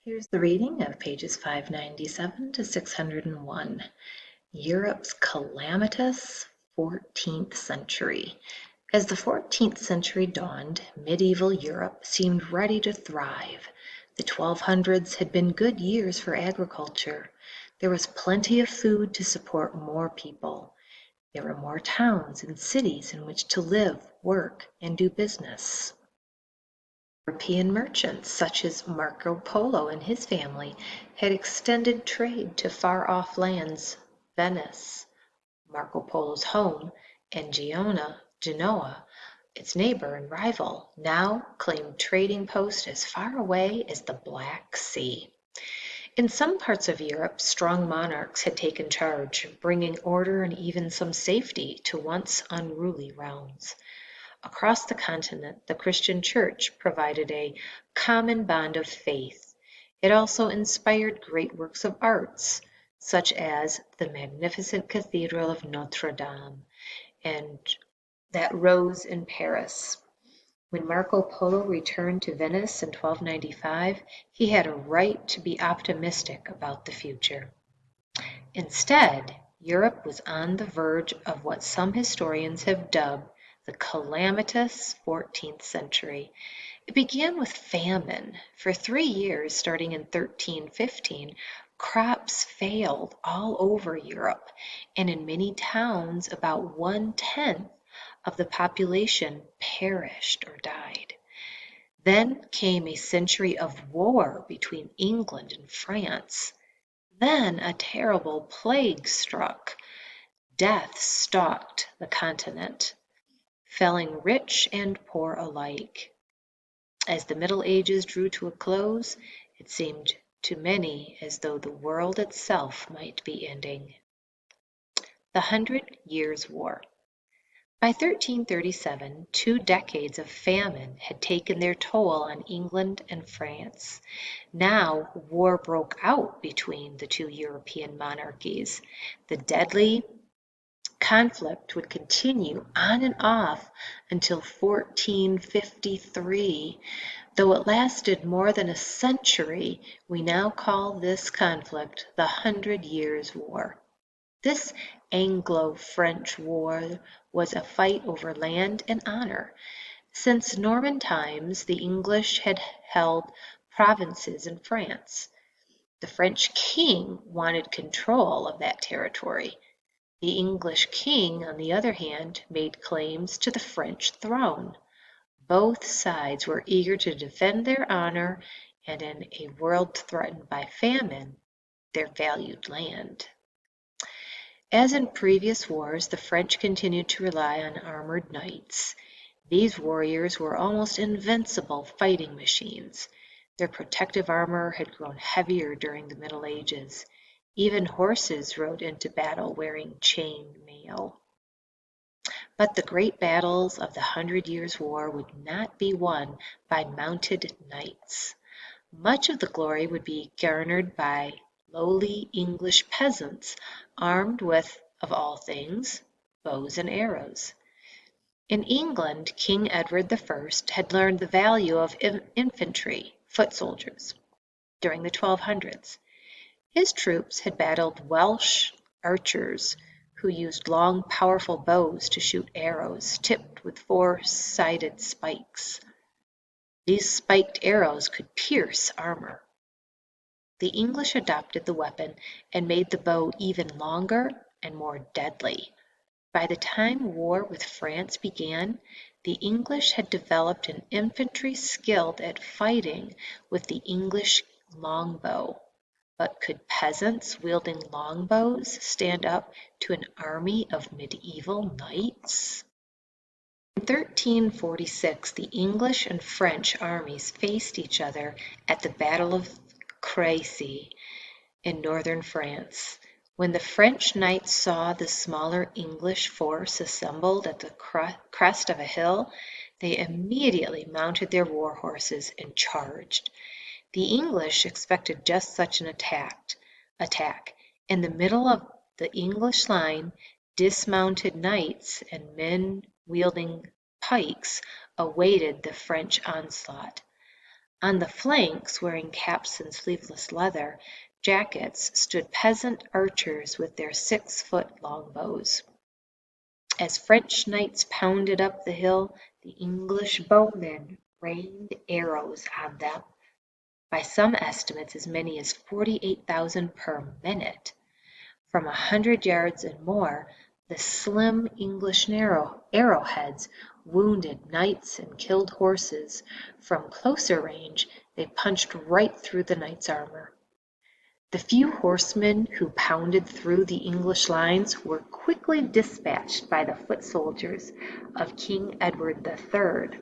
Here's the reading of pages 597 to 601. Europe's calamitous 14th century. As the 14th century dawned, medieval Europe seemed ready to thrive. The 1200s had been good years for agriculture. There was plenty of food to support more people. There were more towns and cities in which to live, work, and do business. European merchants, such as Marco Polo and his family, had extended trade to far-off lands. Venice, Marco Polo's home, and Genoa, its neighbor and rival, now claimed trading posts as far away as the Black Sea. In some parts of Europe, strong monarchs had taken charge, bringing order and even some safety to once unruly realms. Across the continent, the Christian Church provided a common bond of faith. It also inspired great works of arts, such as the magnificent Cathedral of Notre Dame and that rose in Paris. When Marco Polo returned to Venice in 1295, he had a right to be optimistic about the future. Instead, Europe was on the verge of what some historians have dubbed the calamitous 14th century. It began with famine. For 3 years, starting in 1315, crops failed all over Europe, and in many towns, about 1/10 of the population perished or died. Then came a century of war between England and France. Then a terrible plague struck. Death stalked the continent, felling rich and poor alike. As the Middle Ages drew to a close, it seemed to many as though the world itself might be ending. The 100 Years' War. By 1337, 2 decades of famine had taken their toll on England and France. Now war broke out between the 2 European monarchies. The deadly conflict would continue on and off until 1453. Though it lasted more than a century, we now call this conflict the 100 Years' War. This Anglo-French war was a fight over land and honor. Since Norman times, the English had held provinces in France. The French king wanted control of that territory. The English king, on the other hand, made claims to the French throne. Both sides were eager to defend their honor and, in a world threatened by famine, their valued land. As in previous wars, the French continued to rely on armored knights. These warriors were almost invincible fighting machines. Their protective armor had grown heavier during the Middle Ages. Even horses rode into battle wearing chain mail. But the great battles of the 100 Years' War would not be won by mounted knights. Much of the glory would be garnered by lowly English peasants armed with, of all things, bows and arrows. In England, King Edward I had learned the value of infantry, foot soldiers, during the 1200s. His troops had battled Welsh archers who used long, powerful bows to shoot arrows tipped with 4-sided spikes. These spiked arrows could pierce armor. The English adopted the weapon and made the bow even longer and more deadly. By the time war with France began, the English had developed an infantry skilled at fighting with the English longbow. But could peasants wielding longbows stand up to an army of medieval knights? In 1346, the English and French armies faced each other at the Battle of Crécy in northern France. When the French knights saw the smaller English force assembled at the crest of a hill, they immediately mounted their war horses and charged. The English expected just such an attack. In the middle of the English line, dismounted knights and men wielding pikes awaited the French onslaught. On the flanks, wearing caps and sleeveless leather jackets, stood peasant archers with their 6-foot longbows. As French knights pounded up the hill, the English bowmen rained arrows on them, by some estimates as many as 48,000 per minute. From 100 yards and more, the slim English arrowheads wounded knights and killed horses. From closer range, they punched right through the knight's armor. The few horsemen who pounded through the English lines were quickly dispatched by the foot soldiers of King Edward III,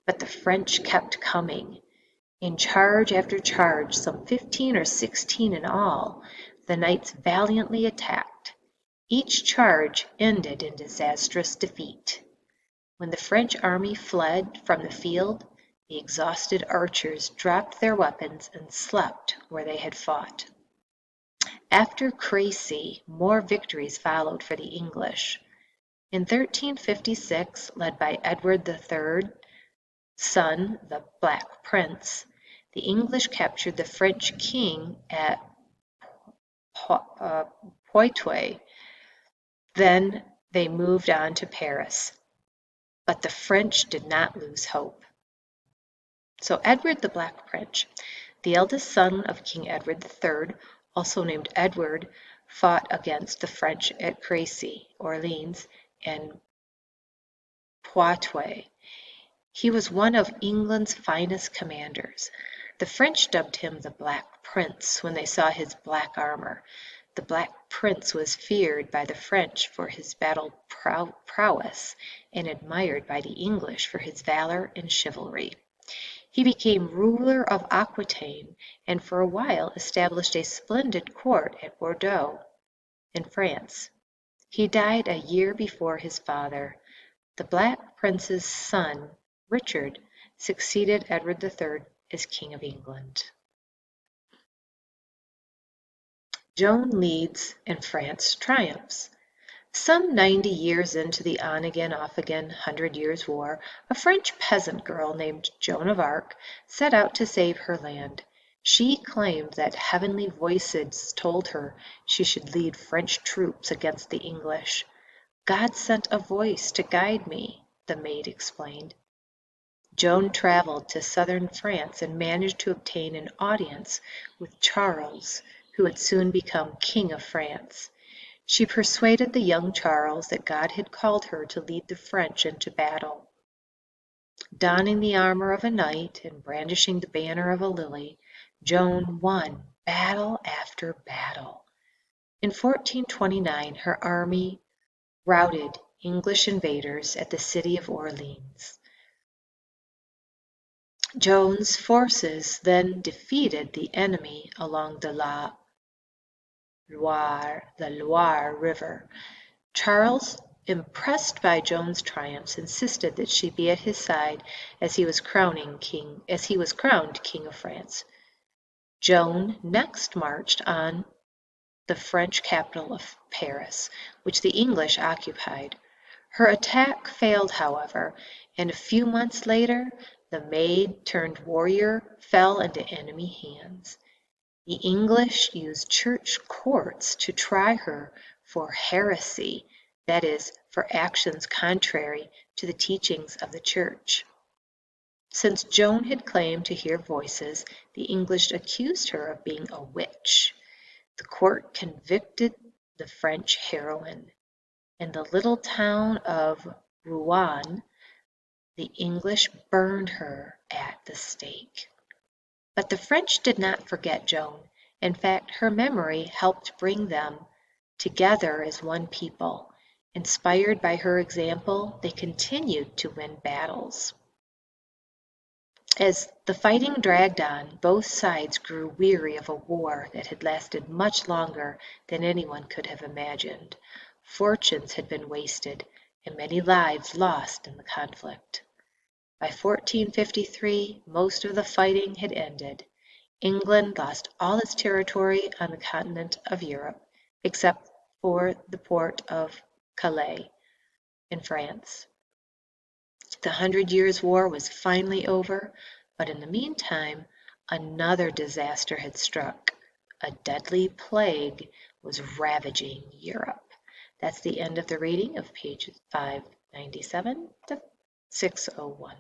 but the French kept coming. In charge after charge, some 15 or 16 in all, the knights valiantly attacked. Each charge ended in disastrous defeat. When the French army fled from the field, the exhausted archers dropped their weapons and slept where they had fought. After Crécy, more victories followed for the English. In 1356, led by Edward III's son, the Black Prince, the English captured the French king at Poitiers. Then they moved on to Paris. But the French did not lose hope. So Edward the Black Prince, the eldest son of King Edward III, also named Edward, fought against the French at Crécy, Orleans, and Poitiers. He was one of England's finest commanders. The French dubbed him the Black Prince when they saw his black armor. The Black Prince was feared by the French for his battle prowess and admired by the English for his valor and chivalry. He became ruler of Aquitaine and for a while established a splendid court at Bordeaux in France. He died a year before his father. The Black Prince's son, Richard, succeeded Edward III as King of England. Joan leads and France triumphs. Some 90 years into the on-again, off-again 100 Years' War, a French peasant girl named Joan of Arc set out to save her land. She claimed that heavenly voices told her she should lead French troops against the English. God sent a voice to guide me, the maid explained. Joan traveled to southern France and managed to obtain an audience with Charles, who would soon become King of France. She persuaded the young Charles that God had called her to lead the French into battle. Donning the armor of a knight and brandishing the banner of a lily, Joan won battle after battle. In 1429, her army routed English invaders at the city of Orleans. Joan's forces then defeated the enemy along the Loire River. Charles, impressed by Joan's triumphs, insisted that she be at his side as he was crowned King of France. Joan next marched on the French capital of Paris, which the English occupied. Her attack failed, however, and a few months later, the maid-turned-warrior fell into enemy hands. The English used church courts to try her for heresy, that is, for actions contrary to the teachings of the church. Since Joan had claimed to hear voices, the English accused her of being a witch. The court convicted the French heroine. In the little town of Rouen, the English burned her at the stake. But the French did not forget Joan. In fact, her memory helped bring them together as one people. Inspired by her example, they continued to win battles. As the fighting dragged on, both sides grew weary of a war that had lasted much longer than anyone could have imagined. Fortunes had been wasted, and many lives lost in the conflict. By 1453, most of the fighting had ended. England lost all its territory on the continent of Europe, except for the port of Calais in France. The 100 Years' War was finally over. But in the meantime, another disaster had struck. A deadly plague was ravaging Europe. That's the end of the reading of pages 597 to 601.